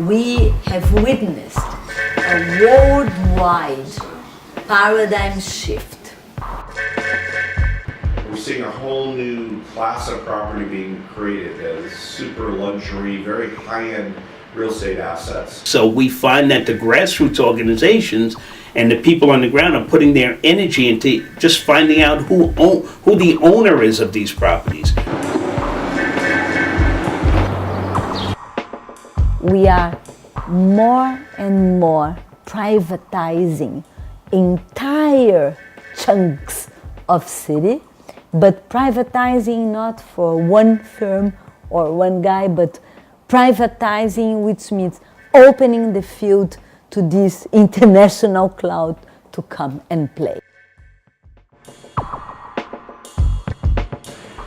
we have witnessed a worldwide paradigm shift. We're seeing a whole new class of property being created as super luxury, very high-end real estate assets. So we find that the grassroots organizations and the people on the ground are putting their energy into just finding out who the owner is of these properties. We are more and more privatizing entire chunks of city, but privatizing not for one firm or one guy, but privatizing, which means opening the field to this international crowd to come and play.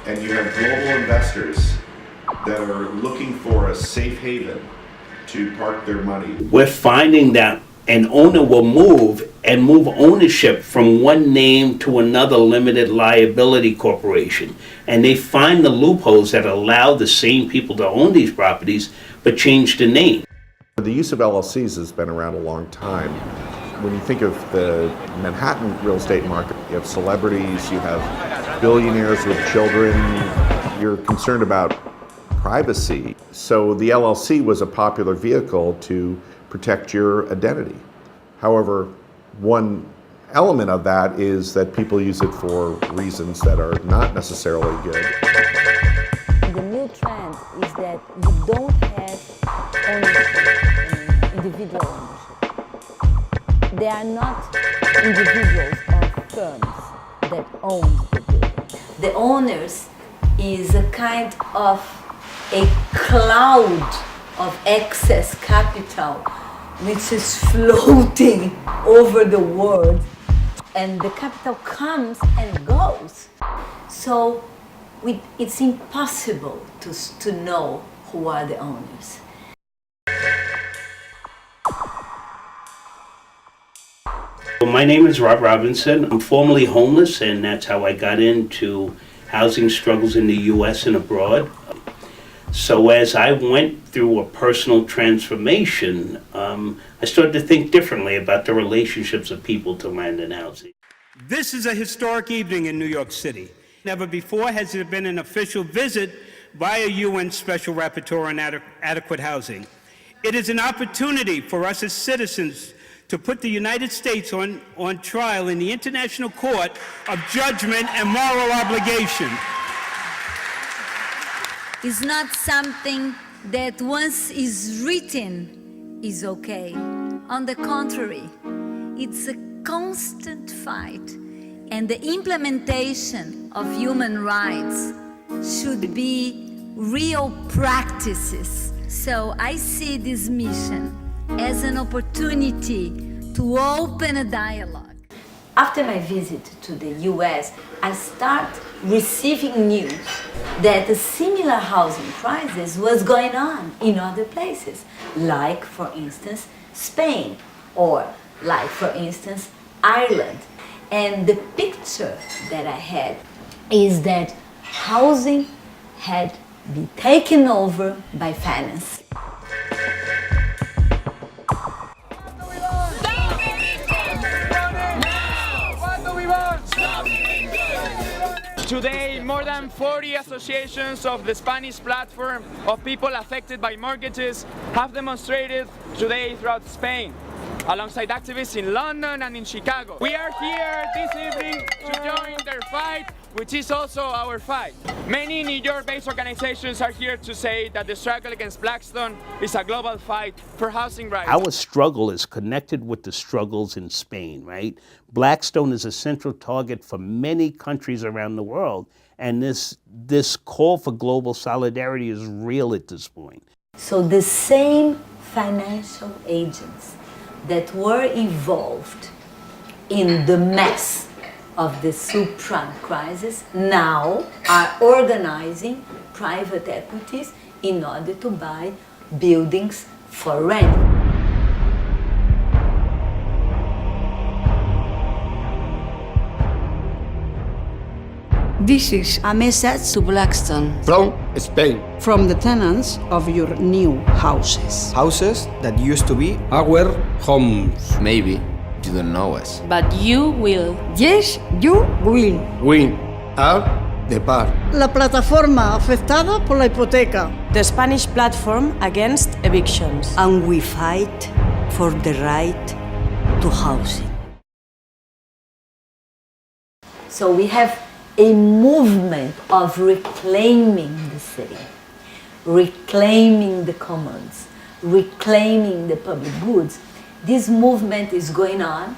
And you have global investors that are looking for a safe haven to park their money. We're finding that an owner will move ownership from one name to another limited liability corporation. And they find the loopholes that allow the same people to own these properties but change the name. The use of LLCs has been around a long time. When you think of the Manhattan real estate market, you have celebrities, you have billionaires with children, you're concerned about privacy. So the LLC was a popular vehicle to protect your identity. However, one element of that is that people use it for reasons that are not necessarily good. The new trend is that you don't have ownership, individual ownership. They are not individuals or firms that own the building. The owners is a kind of a cloud of excess capital which is floating over the world, and the capital comes and goes. So it's impossible to know who are the owners. My name is Rob Robinson. I'm formerly homeless, and that's how I got into housing struggles in the U.S. and abroad. So as I went through a personal transformation, I started to think differently about the relationships of people to land and housing. This is a historic evening in New York City. Never before has there been an official visit by a UN Special Rapporteur on adequate housing. It is an opportunity for us as citizens to put the United States on trial in the International Court of Judgment and Moral Obligation. It's not something that once is written is okay. On the contrary, it's a constant fight, and the implementation of human rights should be real practices. So I see this mission as an opportunity to open a dialogue. After my visit to the US, I start receiving news that a similar housing crisis was going on in other places, like, for instance, Spain, or like, for instance, Ireland. And the picture that I had is that housing had been taken over by finance. Today, more than 40 associations of the Spanish platform of people affected by mortgages have demonstrated today throughout Spain, alongside activists in London and in Chicago. We are here this evening to join their fight, which is also our fight. Many New York-based organizations are here to say that the struggle against Blackstone is a global fight for housing rights. Our struggle is connected with the struggles in Spain, right? Blackstone is a central target for many countries around the world, and this call for global solidarity is real at this point. So the same financial agents that were involved in the mess of the subprime crisis now are organizing private equities in order to buy buildings for rent. This is a message to Blackstone From Spain. from the tenants of your new houses. Houses that used to be our homes. Maybe you don't know us. But you will. Yes, you will. Win. Are the par. La plataforma afectada por la hipoteca. The Spanish platform against evictions. And we fight for the right to housing. So we have a movement of reclaiming the city, reclaiming the commons, reclaiming the public goods. This movement is going on.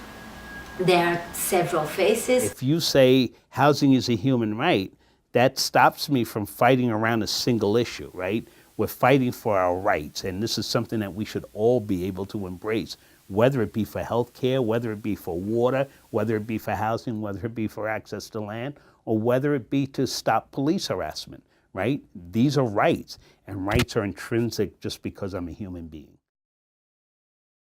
There are several phases. If you say housing is a human right, that stops me from fighting around a single issue, right? We're fighting for our rights, and this is something that we should all be able to embrace, whether it be for health care, whether it be for water, whether it be for housing, whether it be for access to land, or whether it be to stop police harassment, right? These are rights, and rights are intrinsic just because I'm a human being.